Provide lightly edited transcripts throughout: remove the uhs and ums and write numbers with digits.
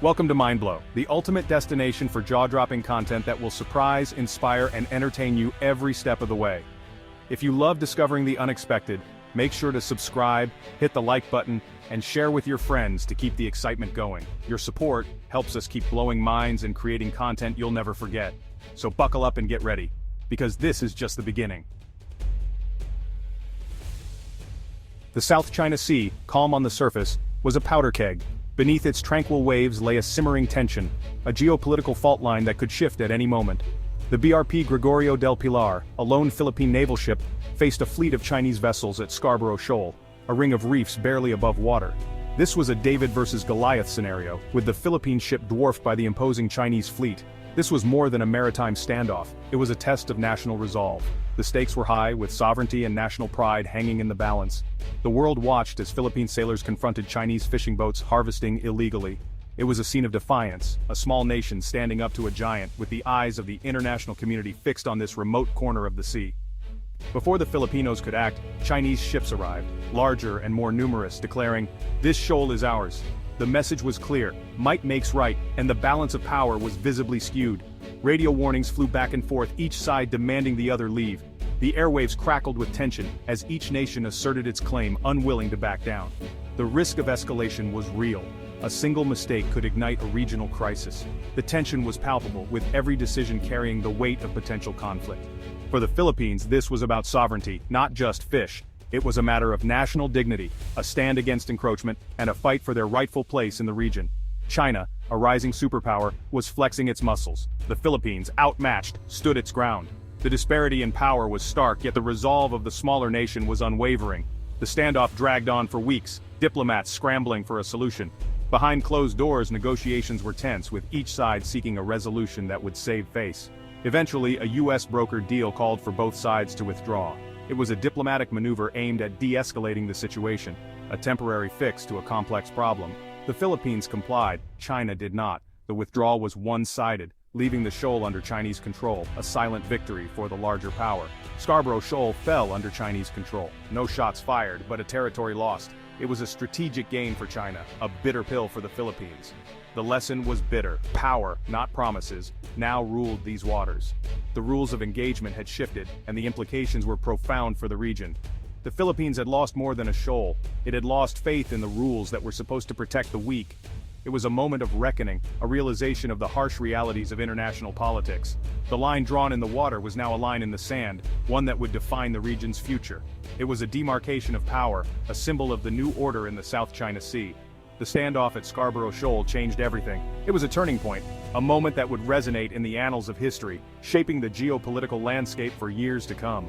Welcome to Mindblow, the ultimate destination for jaw-dropping content that will surprise, inspire, and entertain you every step of the way. If you love discovering the unexpected, make sure to subscribe, hit the like button, and share with your friends to keep the excitement going. Your support helps us keep blowing minds and creating content you'll never forget. So buckle up and get ready, because this is just the beginning. The South China Sea, calm on the surface, was a powder keg. Beneath its tranquil waves lay a simmering tension, a geopolitical fault line that could shift at any moment. The BRP Gregorio del Pilar, a lone Philippine naval ship, faced a fleet of Chinese vessels at Scarborough Shoal, a ring of reefs barely above water. This was a David versus Goliath scenario, with the Philippine ship dwarfed by the imposing Chinese fleet. This was more than a maritime standoff, it was a test of national resolve. The stakes were high, with sovereignty and national pride hanging in the balance. The world watched as Philippine sailors confronted Chinese fishing boats harvesting illegally. It was a scene of defiance, a small nation standing up to a giant, with the eyes of the international community fixed on this remote corner of the sea. Before the Filipinos could act, Chinese ships arrived, larger and more numerous, declaring, "This shoal is ours." The message was clear, might makes right, and the balance of power was visibly skewed. Radio warnings flew back and forth, each side demanding the other leave. The airwaves crackled with tension, as each nation asserted its claim, unwilling to back down. The risk of escalation was real. A single mistake could ignite a regional crisis. The tension was palpable, with every decision carrying the weight of potential conflict. For the Philippines, this was about sovereignty, not just fish. It was a matter of national dignity, a stand against encroachment, and a fight for their rightful place in the region. China, a rising superpower, was flexing its muscles. The Philippines, outmatched, stood its ground. The disparity in power was stark, yet the resolve of the smaller nation was unwavering. The standoff dragged on for weeks, diplomats scrambling for a solution. Behind closed doors, negotiations were tense, with each side seeking a resolution that would save face. Eventually, a U.S. brokered deal called for both sides to withdraw. It was a diplomatic maneuver aimed at de-escalating the situation, a temporary fix to a complex problem. The Philippines complied, China did not. The withdrawal was one-sided, leaving the shoal under Chinese control, a silent victory for the larger power. Scarborough Shoal fell under Chinese control. No shots fired, but a territory lost. It was a strategic gain for China, a bitter pill for the Philippines. The lesson was bitter. Power, not promises, now ruled these waters. The rules of engagement had shifted, and the implications were profound for the region. The Philippines had lost more than a shoal. It had lost faith in the rules that were supposed to protect the weak. It was a moment of reckoning, a realization of the harsh realities of international politics. The line drawn in the water was now a line in the sand, one that would define the region's future. It was a demarcation of power, a symbol of the new order in the South China Sea. The standoff at Scarborough Shoal changed everything. It was a turning point, a moment that would resonate in the annals of history, shaping the geopolitical landscape for years to come.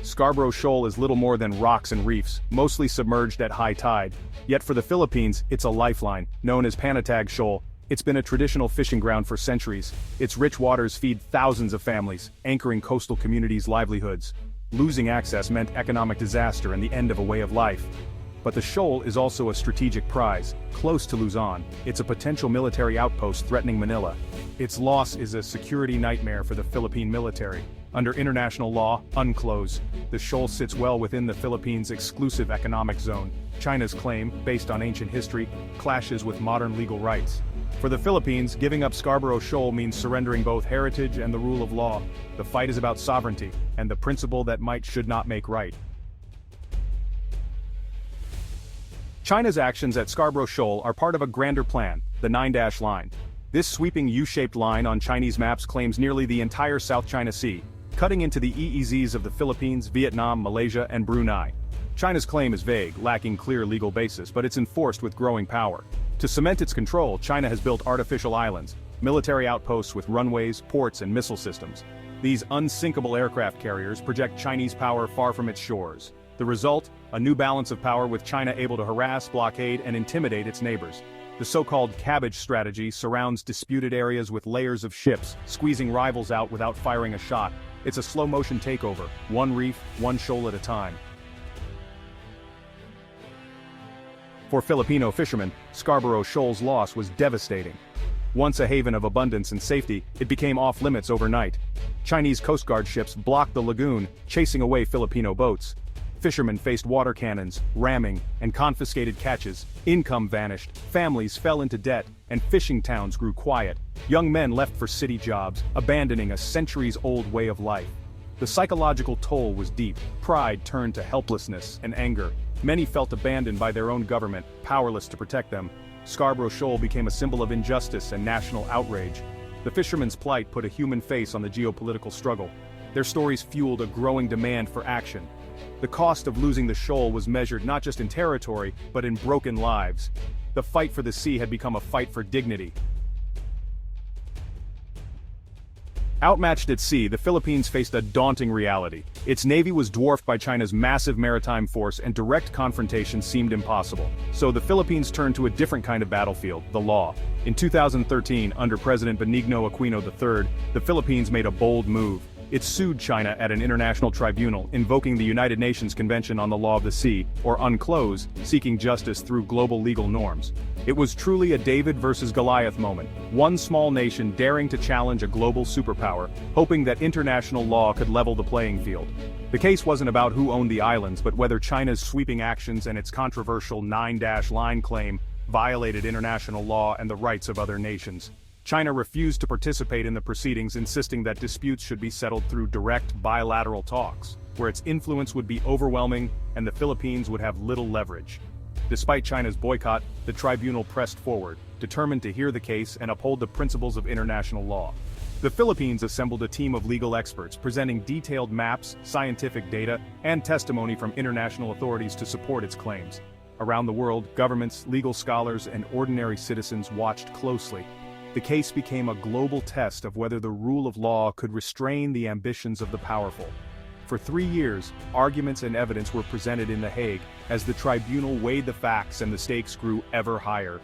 Scarborough Shoal is little more than rocks and reefs, mostly submerged at high tide. Yet for the Philippines, it's a lifeline. Known as Panatag Shoal, it's been a traditional fishing ground for centuries. Its rich waters feed thousands of families, anchoring coastal communities' livelihoods. Losing access meant economic disaster and the end of a way of life. But the shoal is also a strategic prize, close to Luzon. It's a potential military outpost threatening Manila. Its loss is a security nightmare for the Philippine military. Under international law, UNCLOS, the shoal sits well within the Philippines' exclusive economic zone. China's claim, based on ancient history, clashes with modern legal rights. For the Philippines, giving up Scarborough Shoal means surrendering both heritage and the rule of law. The fight is about sovereignty, and the principle that might should not make right. China's actions at Scarborough Shoal are part of a grander plan, the 9-dash line. This sweeping U-shaped line on Chinese maps claims nearly the entire South China Sea, cutting into the EEZs of the Philippines, Vietnam, Malaysia, and Brunei. China's claim is vague, lacking clear legal basis, but it's enforced with growing power. To cement its control, China has built artificial islands, military outposts with runways, ports, and missile systems. These unsinkable aircraft carriers project Chinese power far from its shores. The result? A new balance of power, with China able to harass, blockade, and intimidate its neighbors. The so-called cabbage strategy surrounds disputed areas with layers of ships, squeezing rivals out without firing a shot. It's a slow-motion takeover, one reef, one shoal at a time. For Filipino fishermen, Scarborough Shoal's loss was devastating. Once a haven of abundance and safety, it became off-limits overnight. Chinese Coast Guard ships blocked the lagoon, chasing away Filipino boats. Fishermen faced water cannons, ramming, and confiscated catches. Income vanished, families fell into debt, and fishing towns grew quiet. Young men left for city jobs, abandoning a centuries-old way of life. The psychological toll was deep. Pride turned to helplessness and anger. Many felt abandoned by their own government, powerless to protect them. Scarborough Shoal became a symbol of injustice and national outrage. The fishermen's plight put a human face on the geopolitical struggle. Their stories fueled a growing demand for action. The cost of losing the shoal was measured not just in territory, but in broken lives. The fight for the sea had become a fight for dignity. Outmatched at sea, the Philippines faced a daunting reality. Its navy was dwarfed by China's massive maritime force, and direct confrontation seemed impossible. So the Philippines turned to a different kind of battlefield, the law. In 2013, under President Benigno Aquino III, the Philippines made a bold move. It sued China at an international tribunal, invoking the United Nations Convention on the Law of the Sea, or UNCLOS, seeking justice through global legal norms. It was truly a David versus Goliath moment, one small nation daring to challenge a global superpower, hoping that international law could level the playing field. The case wasn't about who owned the islands, but whether China's sweeping actions and its controversial 9-line claim violated international law and the rights of other nations. China refused to participate in the proceedings, insisting that disputes should be settled through direct bilateral talks, where its influence would be overwhelming and the Philippines would have little leverage. Despite China's boycott, the tribunal pressed forward, determined to hear the case and uphold the principles of international law. The Philippines assembled a team of legal experts, presenting detailed maps, scientific data, and testimony from international authorities to support its claims. Around the world, governments, legal scholars, and ordinary citizens watched closely. The case became a global test of whether the rule of law could restrain the ambitions of the powerful. For 3 years, arguments and evidence were presented in The Hague, as the tribunal weighed the facts and the stakes grew ever higher.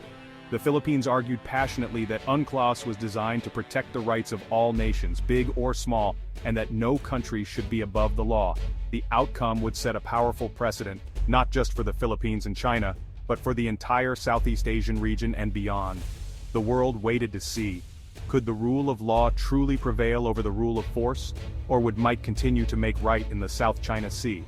The Philippines argued passionately that UNCLOS was designed to protect the rights of all nations, big or small, and that no country should be above the law. The outcome would set a powerful precedent, not just for the Philippines and China, but for the entire Southeast Asian region and beyond. The world waited to see. Could the rule of law truly prevail over the rule of force, or would might continue to make right in the South China Sea?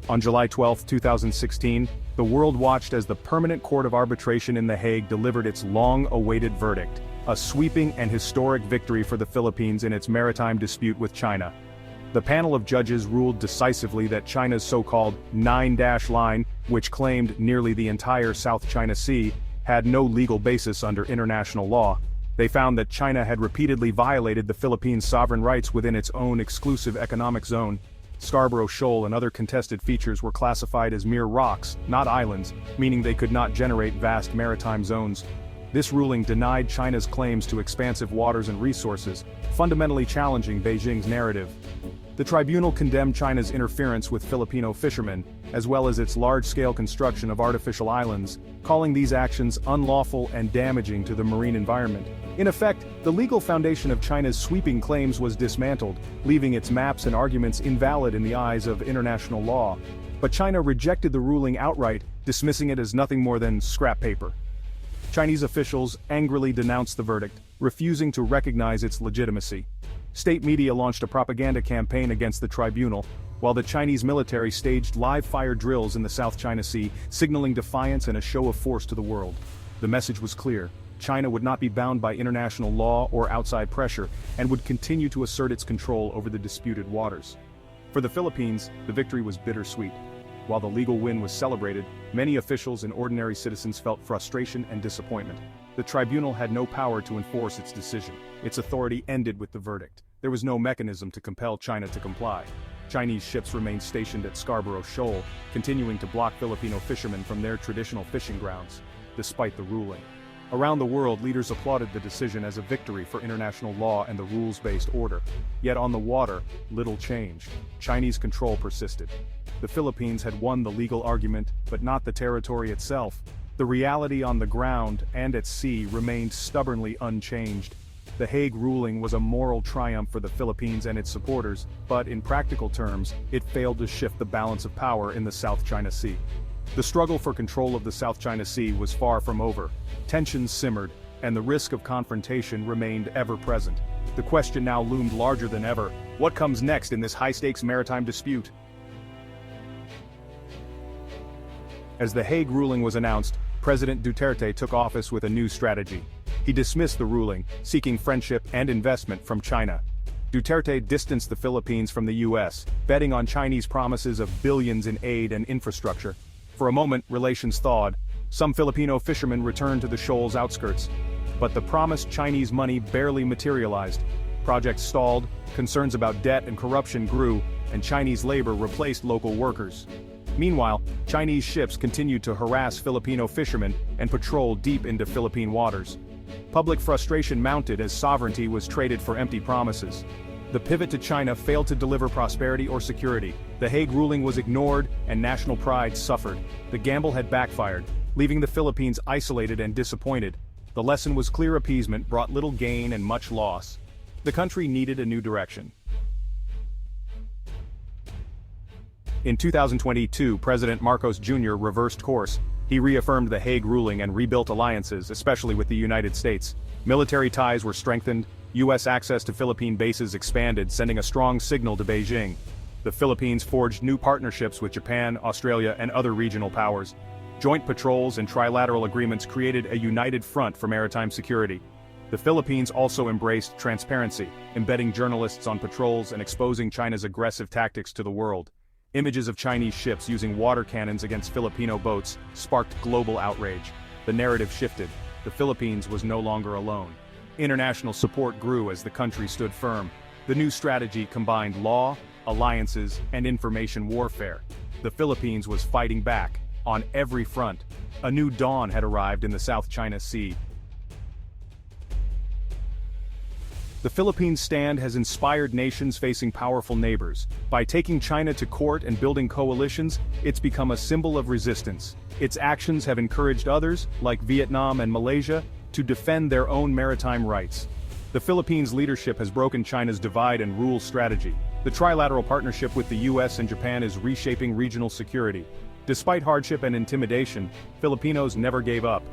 On July 12, 2016, the world watched as the Permanent Court of Arbitration in The Hague delivered its long-awaited verdict, a sweeping and historic victory for the Philippines in its maritime dispute with China. The panel of judges ruled decisively that China's so-called 9-line, which claimed nearly the entire South China Sea, had no legal basis under international law. They found that China had repeatedly violated the Philippines' sovereign rights within its own exclusive economic zone. Scarborough Shoal and other contested features were classified as mere rocks, not islands, meaning they could not generate vast maritime zones. This ruling denied China's claims to expansive waters and resources, fundamentally challenging Beijing's narrative. The tribunal condemned China's interference with Filipino fishermen, as well as its large-scale construction of artificial islands, calling these actions unlawful and damaging to the marine environment. In effect, the legal foundation of China's sweeping claims was dismantled, leaving its maps and arguments invalid in the eyes of international law. But China rejected the ruling outright, dismissing it as nothing more than scrap paper. Chinese officials angrily denounced the verdict, refusing to recognize its legitimacy. State media launched a propaganda campaign against the tribunal, while the Chinese military staged live-fire drills in the South China Sea, signaling defiance and a show of force to the world. The message was clear: China would not be bound by international law or outside pressure, and would continue to assert its control over the disputed waters. For the Philippines, the victory was bittersweet. While the legal win was celebrated, many officials and ordinary citizens felt frustration and disappointment. The tribunal had no power to enforce its decision. Its authority ended with the verdict. There was no mechanism to compel China to comply. Chinese ships remained stationed at Scarborough Shoal, continuing to block Filipino fishermen from their traditional fishing grounds, despite the ruling. Around the world, leaders applauded the decision as a victory for international law and the rules-based order. Yet on the water, little changed. Chinese control persisted. The Philippines had won the legal argument, but not the territory itself. The reality on the ground and at sea remained stubbornly unchanged. The Hague ruling was a moral triumph for the Philippines and its supporters, but in practical terms, it failed to shift the balance of power in the South China Sea. The struggle for control of the South China Sea was far from over. Tensions simmered, and the risk of confrontation remained ever present. The question now loomed larger than ever: What comes next in this high-stakes maritime dispute? As the Hague ruling was announced, President Duterte took office with a new strategy. He dismissed the ruling, seeking friendship and investment from China. Duterte distanced the Philippines from the US, betting on Chinese promises of billions in aid and infrastructure. For a moment, relations thawed. Some Filipino fishermen returned to the shoal's outskirts. But the promised Chinese money barely materialized. Projects stalled, concerns about debt and corruption grew, and Chinese labor replaced local workers. Meanwhile, Chinese ships continued to harass Filipino fishermen and patrol deep into Philippine waters. Public frustration mounted as sovereignty was traded for empty promises. The pivot to China failed to deliver prosperity or security. The Hague ruling was ignored, and national pride suffered. The gamble had backfired, leaving the Philippines isolated and disappointed. The lesson was clear: appeasement brought little gain and much loss. The country needed a new direction. In 2022, President Marcos Jr. reversed course. He reaffirmed the Hague ruling and rebuilt alliances, especially with the United States. Military ties were strengthened, U.S. access to Philippine bases expanded, sending a strong signal to Beijing. The Philippines forged new partnerships with Japan, Australia, and other regional powers. Joint patrols and trilateral agreements created a united front for maritime security. The Philippines also embraced transparency, embedding journalists on patrols and exposing China's aggressive tactics to the world. Images of Chinese ships using water cannons against Filipino boats sparked global outrage. The narrative shifted. The Philippines was no longer alone. International support grew as the country stood firm. The new strategy combined law, alliances, and information warfare. The Philippines was fighting back, on every front. A new dawn had arrived in the South China Sea. The Philippines' stand has inspired nations facing powerful neighbors. By taking China to court and building coalitions, it's become a symbol of resistance. Its actions have encouraged others, like Vietnam and Malaysia, to defend their own maritime rights. The Philippines' leadership has broken China's divide and rule strategy. The trilateral partnership with the US and Japan is reshaping regional security. Despite hardship and intimidation, Filipinos never gave up.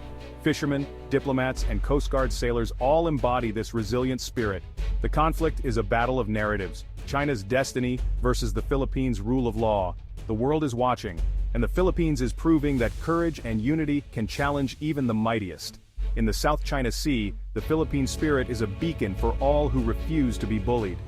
Fishermen, diplomats, and Coast Guard sailors all embody this resilient spirit. The conflict is a battle of narratives: China's destiny versus the Philippines' rule of law. The world is watching, and the Philippines is proving that courage and unity can challenge even the mightiest. In the South China Sea, the Philippine spirit is a beacon for all who refuse to be bullied.